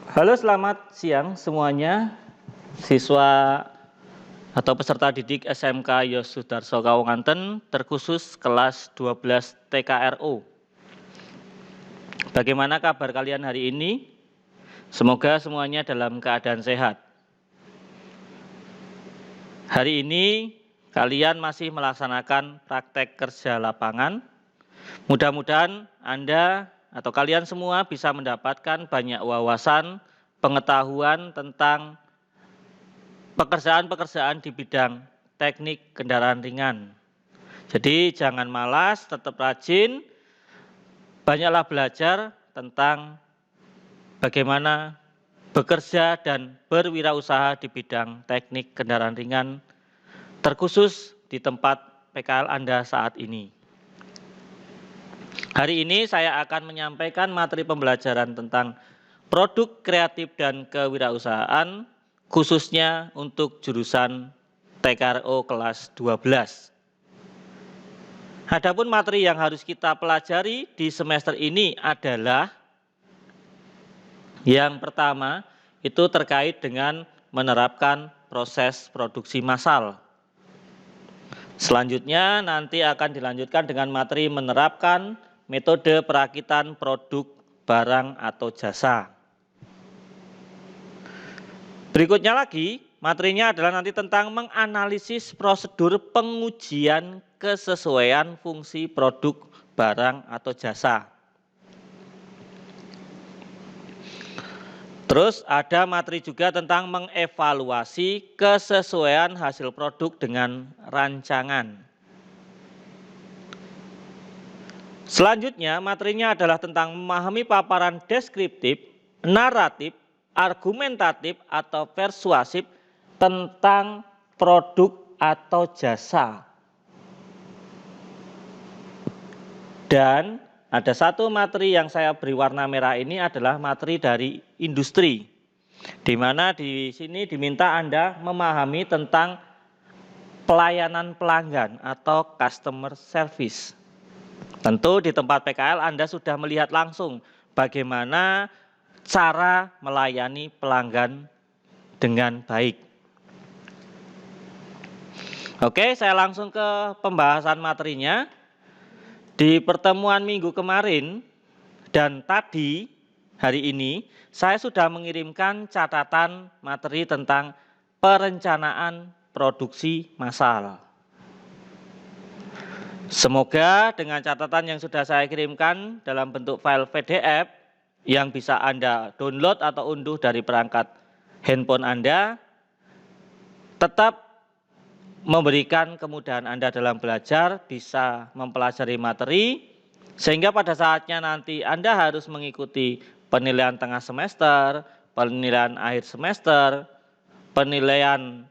Halo, selamat siang semuanya, siswa atau peserta didik SMK Yosudarso Kawanganten, terkhusus kelas 12 TKRO. Bagaimana kabar kalian hari ini? Semoga semuanya dalam keadaan sehat. Hari ini kalian masih melaksanakan praktek kerja lapangan. Mudah-mudahan Anda atau kalian semua bisa mendapatkan banyak wawasan, pengetahuan tentang pekerjaan-pekerjaan di bidang teknik kendaraan ringan. Jadi jangan malas, tetap rajin, banyaklah belajar tentang bagaimana bekerja dan berwirausaha di bidang teknik kendaraan ringan, terkhusus di tempat PKL Anda saat ini. Hari ini saya akan menyampaikan materi pembelajaran tentang produk kreatif dan kewirausahaan, khususnya untuk jurusan TKRO kelas 12. Adapun materi yang harus kita pelajari di semester ini adalah yang pertama, itu terkait dengan menerapkan proses produksi massal. Selanjutnya nanti akan dilanjutkan dengan materi menerapkan metode perakitan produk barang atau jasa. Berikutnya lagi, materinya adalah nanti tentang menganalisis prosedur pengujian kesesuaian fungsi produk barang atau jasa. Terus ada materi juga tentang mengevaluasi kesesuaian hasil produk dengan rancangan. Selanjutnya materinya adalah tentang memahami paparan deskriptif, naratif, argumentatif atau persuasif tentang produk atau jasa. Dan ada satu materi yang saya beri warna merah ini adalah materi dari industri, di mana di sini diminta Anda memahami tentang pelayanan pelanggan atau customer service. Tentu di tempat PKL Anda sudah melihat langsung bagaimana cara melayani pelanggan dengan baik. Oke, saya langsung ke pembahasan materinya. Di pertemuan minggu kemarin dan tadi hari ini saya sudah mengirimkan catatan materi tentang perencanaan produksi massal. Semoga dengan catatan yang sudah saya kirimkan dalam bentuk file PDF yang bisa Anda download atau unduh dari perangkat handphone Anda, tetap memberikan kemudahan Anda dalam belajar, bisa mempelajari materi, sehingga pada saatnya nanti Anda harus mengikuti penilaian tengah semester, penilaian akhir semester, penilaian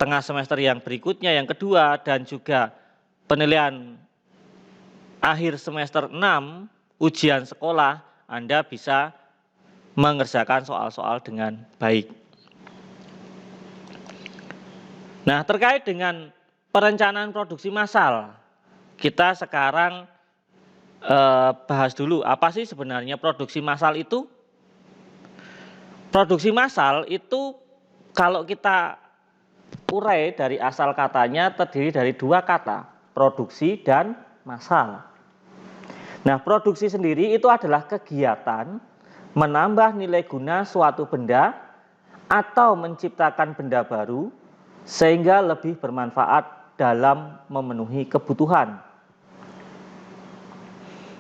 tengah semester yang berikutnya, yang kedua, dan juga penilaian akhir semester 6, ujian sekolah, Anda bisa mengerjakan soal-soal dengan baik. Nah, terkait dengan perencanaan produksi massal, kita sekarang bahas dulu apa sih sebenarnya produksi massal itu. Produksi massal itu kalau kita urai dari asal katanya terdiri dari dua kata, produksi dan massal. Nah, produksi sendiri itu adalah kegiatan menambah nilai guna suatu benda atau menciptakan benda baru sehingga lebih bermanfaat dalam memenuhi kebutuhan.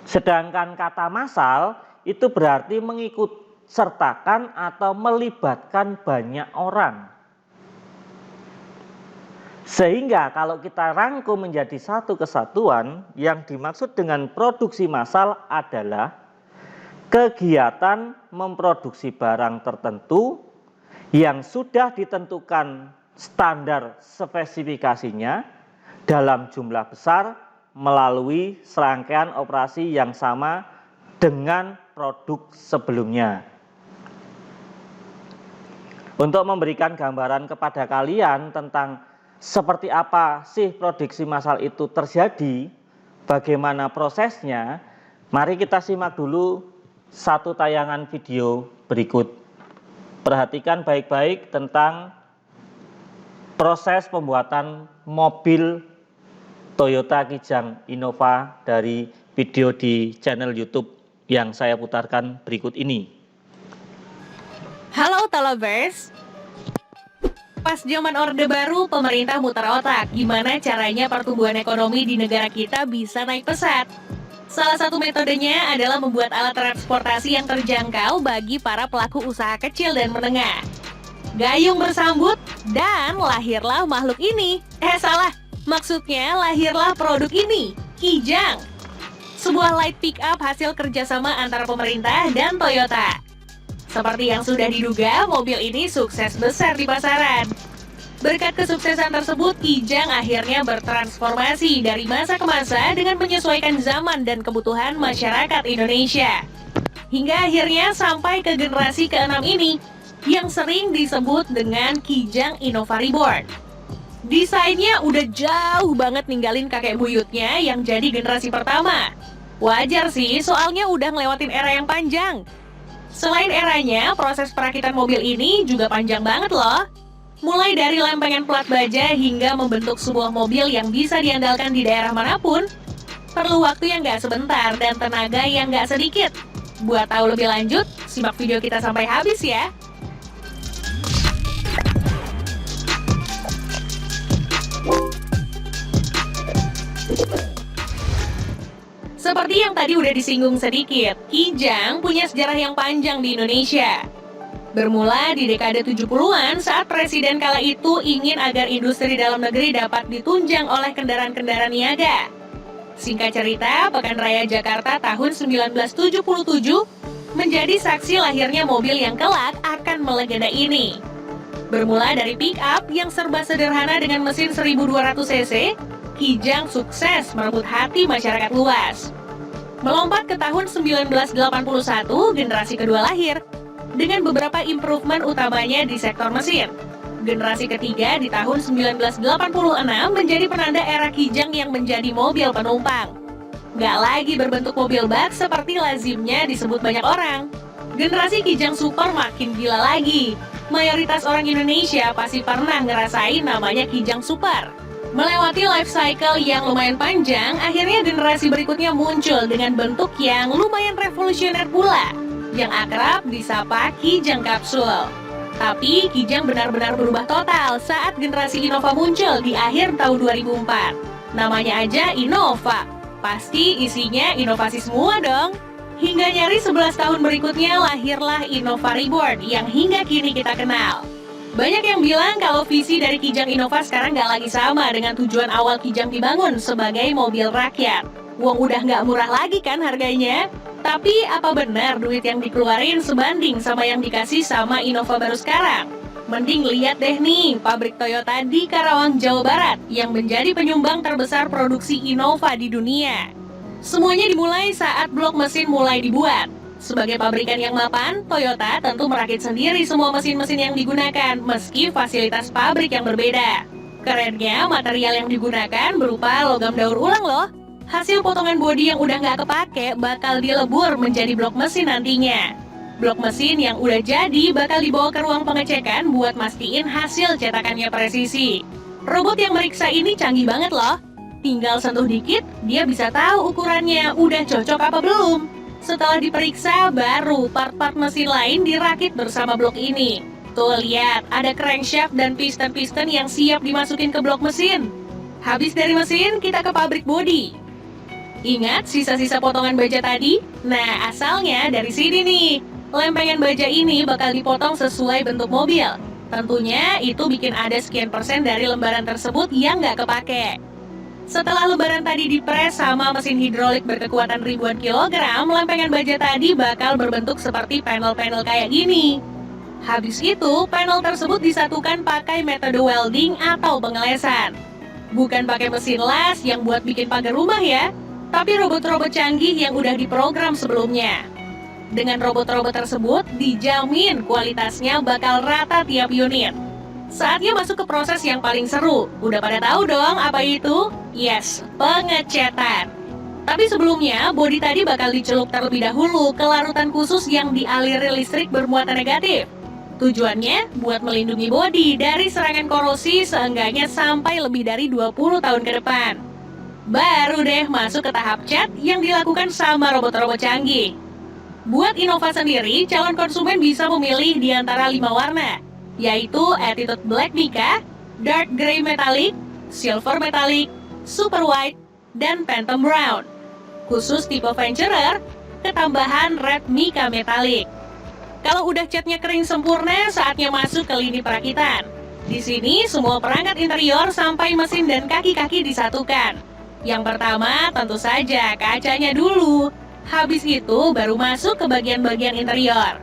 Sedangkan kata massal itu berarti mengikut sertakan atau melibatkan banyak orang. Sehingga kalau kita rangkum menjadi satu kesatuan, yang dimaksud dengan produksi massal adalah kegiatan memproduksi barang tertentu yang sudah ditentukan standar spesifikasinya dalam jumlah besar melalui serangkaian operasi yang sama dengan produk sebelumnya. Untuk memberikan gambaran kepada kalian tentang seperti apa sih produksi massal itu terjadi, bagaimana prosesnya, mari kita simak dulu satu tayangan video berikut. perhatikan baik-baik tentang proses pembuatan mobil Toyota Kijang Innova dari video di channel YouTube yang saya putarkan berikut ini. Halo Talabers. Pas zaman Orde Baru, pemerintah muter otak gimana caranya pertumbuhan ekonomi di negara kita bisa naik pesat. Salah satu metodenya adalah membuat alat transportasi yang terjangkau bagi para pelaku usaha kecil dan menengah. Gayung bersambut dan lahirlah makhluk ini. Salah, maksudnya lahirlah produk ini, Kijang. Sebuah light pick up hasil kerjasama antara pemerintah dan Toyota. Seperti yang sudah diduga, mobil ini sukses besar di pasaran. Berkat kesuksesan tersebut, Kijang akhirnya bertransformasi dari masa ke masa dengan menyesuaikan zaman dan kebutuhan masyarakat Indonesia. Hingga akhirnya sampai ke generasi ke-6 ini, yang sering disebut dengan Kijang Innova Reborn. Desainnya udah jauh banget ninggalin kakek buyutnya yang jadi generasi pertama. Wajar sih, soalnya udah ngelewatin era yang panjang. Selain eranya, proses perakitan mobil ini juga panjang banget loh. Mulai dari lempengan plat baja hingga membentuk sebuah mobil yang bisa diandalkan di daerah manapun, perlu waktu yang gak sebentar dan tenaga yang gak sedikit. Buat tahu lebih lanjut, simak video kita sampai habis ya. Seperti yang tadi udah disinggung sedikit, Kijang punya sejarah yang panjang di Indonesia. Bermula di dekade 70-an saat presiden kala itu ingin agar industri dalam negeri dapat ditunjang oleh kendaraan-kendaraan niaga. Singkat cerita, Pekan Raya Jakarta tahun 1977 menjadi saksi lahirnya mobil yang kelak akan melegenda ini. Bermula dari pick up yang serba sederhana dengan mesin 1200 cc, Kijang sukses merebut hati masyarakat luas. Melompat ke tahun 1981, generasi kedua lahir, dengan beberapa improvement utamanya di sektor mesin. Generasi ketiga di tahun 1986 menjadi penanda era Kijang yang menjadi mobil penumpang. Nggak lagi berbentuk mobil bak seperti lazimnya disebut banyak orang. Generasi Kijang Super makin gila lagi. Mayoritas orang Indonesia pasti pernah ngerasain namanya Kijang Super. Melewati life cycle yang lumayan panjang, akhirnya generasi berikutnya muncul dengan bentuk yang lumayan revolusioner pula, yang akrab disapa Kijang Kapsul. Tapi Kijang benar-benar berubah total saat generasi Innova muncul di akhir tahun 2004. Namanya aja Innova, pasti isinya inovasi semua dong. Hingga nyaris 11 tahun berikutnya lahirlah Innova Reborn yang hingga kini kita kenal. Banyak yang bilang kalau visi dari Kijang Innova sekarang nggak lagi sama dengan tujuan awal Kijang dibangun sebagai mobil rakyat. Uang udah nggak murah lagi kan harganya? Tapi apa benar duit yang dikeluarin sebanding sama yang dikasih sama Innova baru sekarang? Mending lihat deh nih, pabrik Toyota di Karawang, Jawa Barat yang menjadi penyumbang terbesar produksi Innova di dunia. Semuanya dimulai saat blok mesin mulai dibuat. Sebagai pabrikan yang mapan, Toyota tentu merakit sendiri semua mesin-mesin yang digunakan, meski fasilitas pabrik yang berbeda. Kerennya, material yang digunakan berupa logam daur ulang loh. Hasil potongan bodi yang udah nggak kepake bakal dilebur menjadi blok mesin nantinya. Blok mesin yang udah jadi bakal dibawa ke ruang pengecekan buat mastiin hasil cetakannya presisi. Robot yang meriksa ini canggih banget loh. Tinggal sentuh dikit, dia bisa tahu ukurannya udah cocok apa belum. Setelah diperiksa, baru part-part mesin lain dirakit bersama blok ini. Tuh lihat, ada crankshaft dan piston-piston yang siap dimasukin ke blok mesin. Habis dari mesin, kita ke pabrik bodi. Ingat sisa-sisa potongan baja tadi? Nah, asalnya dari sini nih. Lempengan baja ini bakal dipotong sesuai bentuk mobil. Tentunya itu bikin ada sekian persen dari lembaran tersebut yang nggak kepake. Setelah lembaran tadi dipres sama mesin hidrolik berkekuatan ribuan kilogram, lempengan baja tadi bakal berbentuk seperti panel-panel kayak gini. Habis itu, panel tersebut disatukan pakai metode welding atau pengelesan. Bukan pakai mesin las yang buat bikin pagar rumah ya, tapi robot-robot canggih yang udah diprogram sebelumnya. Dengan robot-robot tersebut, dijamin kualitasnya bakal rata tiap unit. Saatnya masuk ke proses yang paling seru. Udah pada tahu dong apa itu? Yes, pengecetan. Tapi sebelumnya, bodi tadi bakal dicelup terlebih dahulu ke larutan khusus yang dialiri listrik bermuatan negatif. Tujuannya buat melindungi bodi dari serangan korosi seenggaknya sampai lebih dari 20 tahun ke depan. Baru deh masuk ke tahap cat yang dilakukan sama robot-robot canggih. Buat Innova sendiri, calon konsumen bisa memilih di antara 5 warna, yaitu Attitude Black Mica, Dark Grey Metallic, Silver Metallic, Super White, dan Phantom Brown. Khusus tipe Venturer, ketambahan Red Mica Metallic. Kalau udah catnya kering sempurna, saatnya masuk ke lini perakitan. Di sini semua perangkat interior sampai mesin dan kaki-kaki disatukan. Yang pertama tentu saja kacanya dulu. Habis itu baru masuk ke bagian-bagian interior.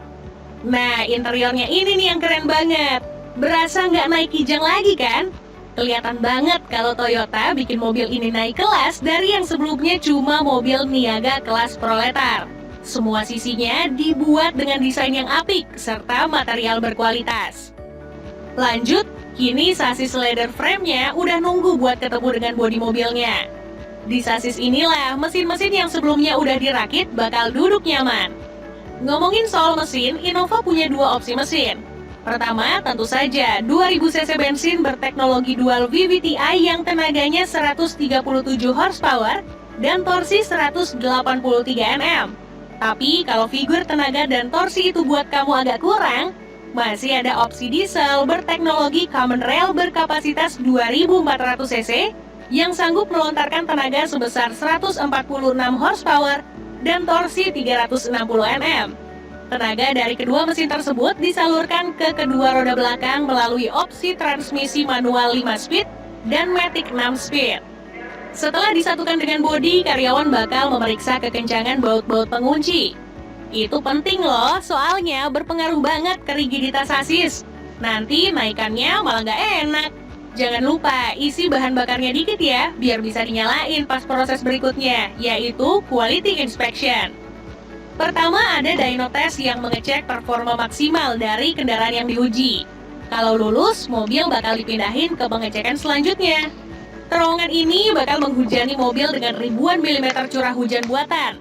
Nah, interiornya ini nih yang keren banget. Berasa nggak naik kijang lagi kan? Kelihatan banget kalau Toyota bikin mobil ini naik kelas dari yang sebelumnya cuma mobil niaga kelas proletar. Semua sisinya dibuat dengan desain yang apik serta material berkualitas. Lanjut, kini sasis leather frame-nya udah nunggu buat ketemu dengan bodi mobilnya. Di sasis inilah mesin-mesin yang sebelumnya udah dirakit bakal duduk nyaman. Ngomongin soal mesin, Innova punya 2 opsi mesin. Pertama, tentu saja 2000 cc bensin berteknologi dual VVTi yang tenaganya 137 horsepower dan torsi 183 Nm. Tapi kalau figur tenaga dan torsi itu buat kamu agak kurang, masih ada opsi diesel berteknologi common rail berkapasitas 2400 cc yang sanggup melontarkan tenaga sebesar 146 horsepower dan torsi 360 Nm. Tenaga dari kedua mesin tersebut disalurkan ke kedua roda belakang melalui opsi transmisi manual 5 speed dan matic 6 speed. Setelah disatukan dengan bodi, karyawan bakal memeriksa kekencangan baut-baut pengunci. Itu penting loh, soalnya berpengaruh banget ke rigiditas sasis. Nanti naikannya malah nggak enak. Jangan lupa isi bahan bakarnya dikit ya, biar bisa dinyalain pas proses berikutnya, yaitu quality inspection. Pertama ada dyno test yang mengecek performa maksimal dari kendaraan yang diuji. Kalau lulus, mobil bakal dipindahin ke pengecekan selanjutnya. Terowongan ini bakal menghujani mobil dengan ribuan milimeter curah hujan buatan.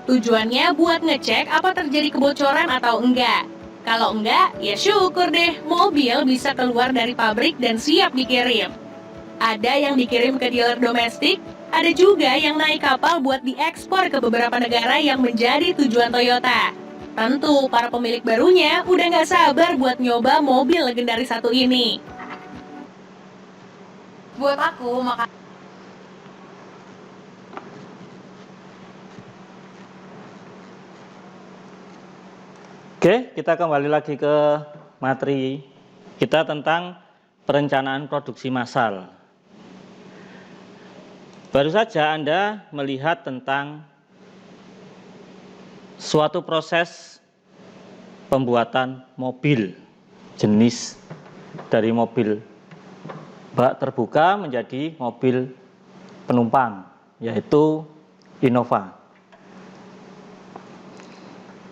Tujuannya buat ngecek apa terjadi kebocoran atau enggak. Kalau enggak, ya syukur deh, mobil bisa keluar dari pabrik dan siap dikirim. Ada yang dikirim ke dealer domestik, ada juga yang naik kapal buat diekspor ke beberapa negara yang menjadi tujuan Toyota. Tentu, para pemilik barunya udah nggak sabar buat nyoba mobil legendaris satu ini. Buat aku, Oke, kita kembali lagi ke materi kita tentang perencanaan produksi massal. Baru saja Anda melihat tentang suatu proses pembuatan mobil, jenis dari mobil bak terbuka menjadi mobil penumpang, yaitu Innova.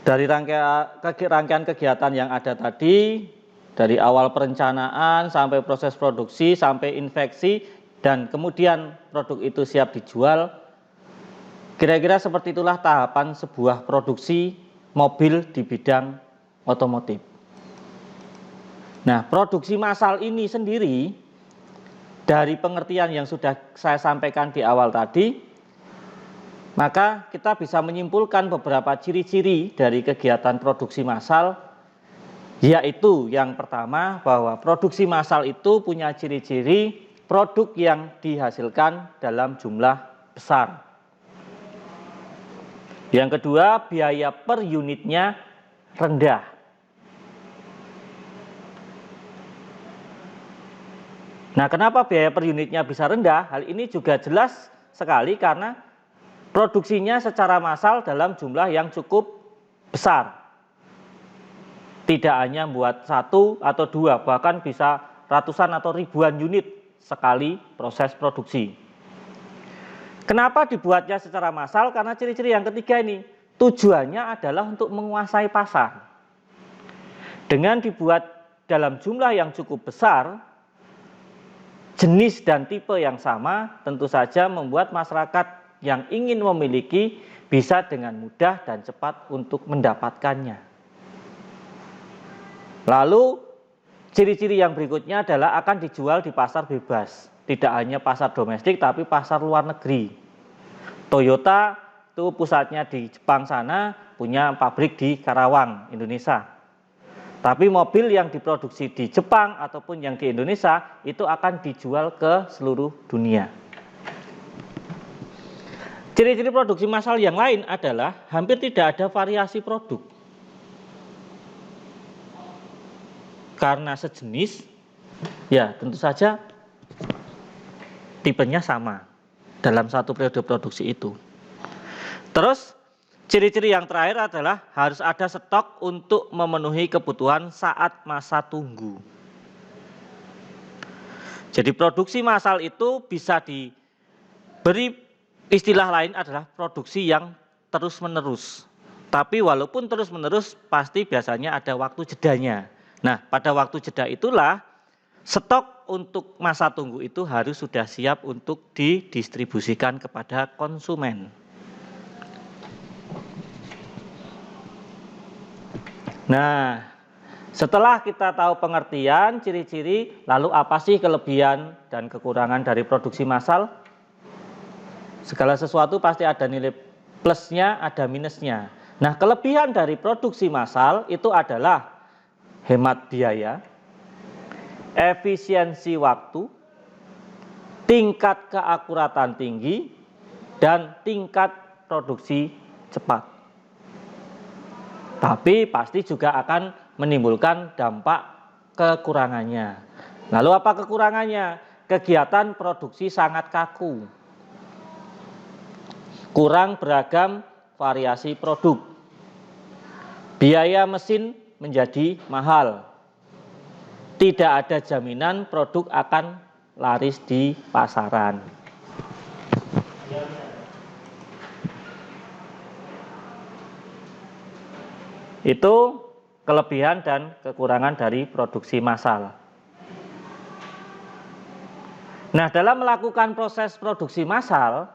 Dari rangkaian kegiatan yang ada tadi, dari awal perencanaan sampai proses produksi, sampai infeksi, dan kemudian produk itu siap dijual, kira-kira seperti itulah tahapan sebuah produksi mobil di bidang otomotif. Nah, produksi massal ini sendiri, dari pengertian yang sudah saya sampaikan di awal tadi, maka kita bisa menyimpulkan beberapa ciri-ciri dari kegiatan produksi massal, yaitu yang pertama bahwa produksi massal itu punya ciri-ciri produk yang dihasilkan dalam jumlah besar. Yang kedua, biaya per unitnya rendah. Nah, kenapa biaya per unitnya bisa rendah? Hal ini juga jelas sekali karena produksinya secara massal dalam jumlah yang cukup besar. Tidak hanya buat 1 atau 2, bahkan bisa ratusan atau ribuan unit sekali proses produksi. Kenapa dibuatnya secara massal? Karena ciri-ciri yang ketiga ini, tujuannya adalah untuk menguasai pasar. Dengan dibuat dalam jumlah yang cukup besar, jenis dan tipe yang sama, tentu saja membuat masyarakat yang ingin memiliki bisa dengan mudah dan cepat untuk mendapatkannya. Lalu ciri-ciri yang berikutnya adalah akan dijual di pasar bebas, tidak hanya pasar domestik tapi pasar luar negeri. Toyota itu pusatnya di Jepang sana, punya pabrik di Karawang, Indonesia. Tapi mobil yang diproduksi di Jepang ataupun yang di Indonesia itu akan dijual ke seluruh dunia. Ciri-ciri produksi massal yang lain adalah hampir tidak ada variasi produk. Karena sejenis, ya tentu saja tipenya sama dalam satu periode produksi itu. Terus ciri-ciri yang terakhir adalah harus ada stok untuk memenuhi kebutuhan saat masa tunggu. Jadi produksi massal itu bisa diberi istilah lain adalah produksi yang terus-menerus. Tapi walaupun terus-menerus pasti biasanya ada waktu jedanya. Nah, pada waktu jeda itulah stok untuk masa tunggu itu harus sudah siap untuk didistribusikan kepada konsumen. Nah, setelah kita tahu pengertian, ciri-ciri, lalu apa sih kelebihan dan kekurangan dari produksi massal? Segala sesuatu pasti ada nilai plusnya, ada minusnya. Nah, kelebihan dari produksi massal itu adalah hemat biaya, efisiensi waktu, tingkat keakuratan tinggi, dan tingkat produksi cepat. Tapi pasti juga akan menimbulkan dampak kekurangannya. Lalu apa kekurangannya? Kegiatan produksi sangat kaku. Kurang beragam variasi produk. Biaya mesin menjadi mahal. Tidak ada jaminan produk akan laris di pasaran. Itu kelebihan dan kekurangan dari produksi massal. Nah, dalam melakukan proses produksi massal,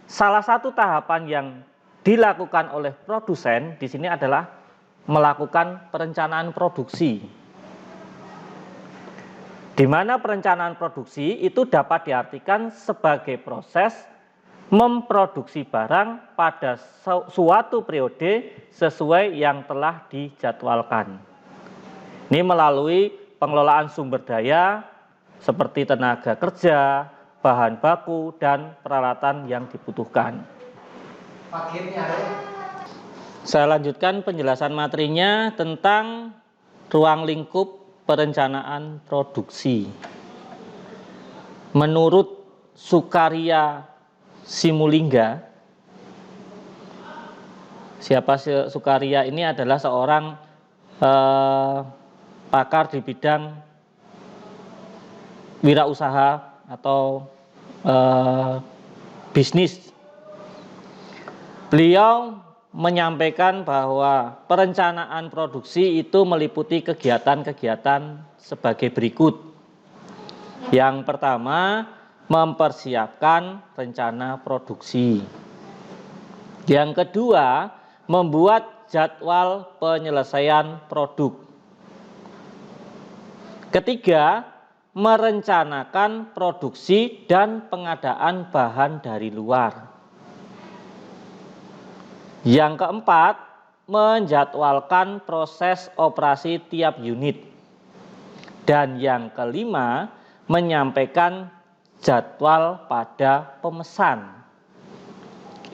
salah satu tahapan yang dilakukan oleh produsen di sini adalah melakukan perencanaan produksi. Di mana perencanaan produksi itu dapat diartikan sebagai proses memproduksi barang pada suatu periode sesuai yang telah dijadwalkan. Ini melalui pengelolaan sumber daya seperti tenaga kerja, bahan baku, dan peralatan yang dibutuhkan. Saya lanjutkan penjelasan materinya tentang ruang lingkup perencanaan produksi. Menurut Sukarya Simulingga, siapa Sukarya ini adalah seorang pakar di bidang wirausaha atau bisnis. Beliau menyampaikan bahwa perencanaan produksi itu meliputi kegiatan-kegiatan sebagai berikut. Yang pertama, mempersiapkan rencana produksi. Yang kedua, membuat jadwal penyelesaian produk. Ketiga, merencanakan produksi dan pengadaan bahan dari luar. Yang keempat, menjadwalkan proses operasi tiap unit. Dan yang kelima, menyampaikan jadwal pada pemesan.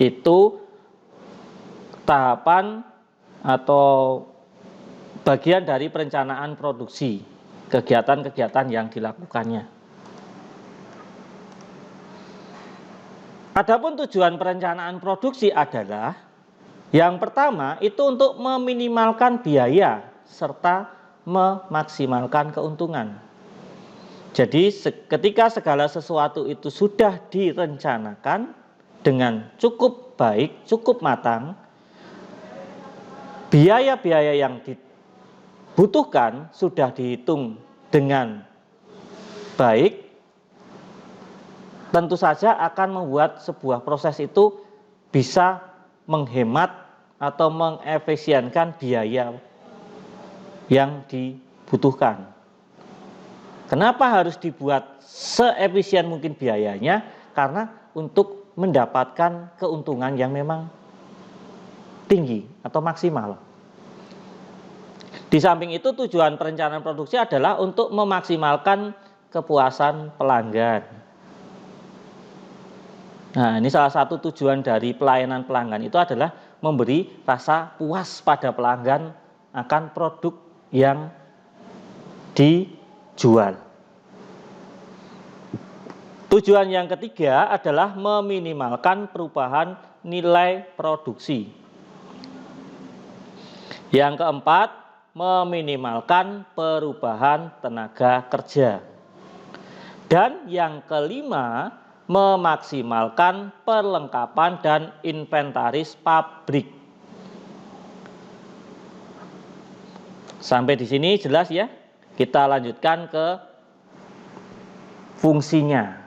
Itu tahapan atau bagian dari perencanaan produksi, kegiatan-kegiatan yang dilakukannya. Adapun tujuan perencanaan produksi adalah yang pertama itu untuk meminimalkan biaya serta memaksimalkan keuntungan. Jadi ketika segala sesuatu itu sudah direncanakan dengan cukup baik, cukup matang, biaya-biaya yang dibutuhkan sudah dihitung dengan baik, tentu saja akan membuat sebuah proses itu bisa menghemat atau mengefisienkan biaya yang butuhkan. Kenapa harus dibuat seefisien mungkin biayanya? Karena untuk mendapatkan keuntungan yang memang tinggi atau maksimal. Di samping itu tujuan perencanaan produksi adalah untuk memaksimalkan kepuasan pelanggan. Nah, ini salah satu tujuan dari pelayanan pelanggan itu adalah memberi rasa puas pada pelanggan akan produk yang dijual. Tujuan yang ketiga adalah meminimalkan perubahan nilai produksi. Yang keempat, meminimalkan perubahan tenaga kerja. Dan yang kelima, memaksimalkan perlengkapan dan inventaris pabrik. Sampai di sini jelas ya? Kita lanjutkan ke fungsinya.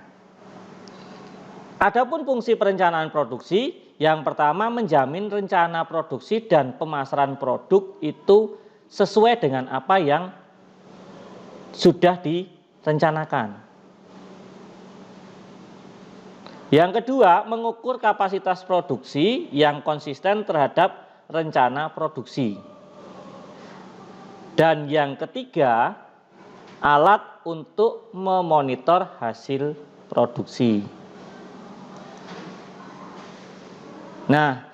Adapun fungsi perencanaan produksi, yang pertama menjamin rencana produksi dan pemasaran produk itu sesuai dengan apa yang sudah direncanakan. Yang kedua, mengukur kapasitas produksi yang konsisten terhadap rencana produksi. Dan yang ketiga, alat untuk memonitor hasil produksi. Nah,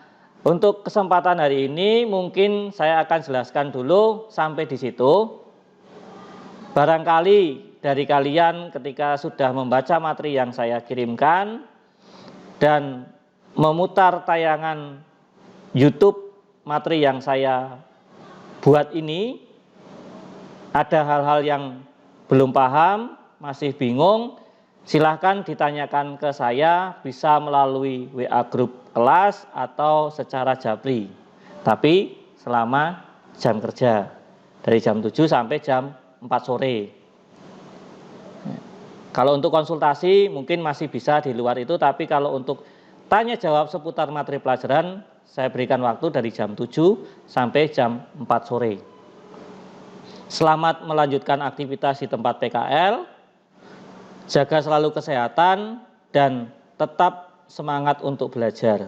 untuk kesempatan hari ini mungkin saya akan jelaskan dulu sampai di situ. Barangkali dari kalian ketika sudah membaca materi yang saya kirimkan dan memutar tayangan YouTube materi yang saya buat ini, ada hal-hal yang belum paham, masih bingung, silahkan ditanyakan ke saya, bisa melalui WA grup kelas atau secara japri, tapi selama jam kerja dari jam 7 sampai jam 4 sore. Kalau untuk konsultasi mungkin masih bisa di luar itu, tapi kalau untuk tanya jawab seputar materi pelajaran saya berikan waktu dari jam 7 sampai jam 4 sore. Selamat melanjutkan aktivitas di tempat PKL, jaga selalu kesehatan dan tetap semangat untuk belajar.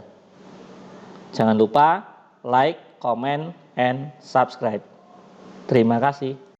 Jangan lupa like, comment, and subscribe. Terima kasih.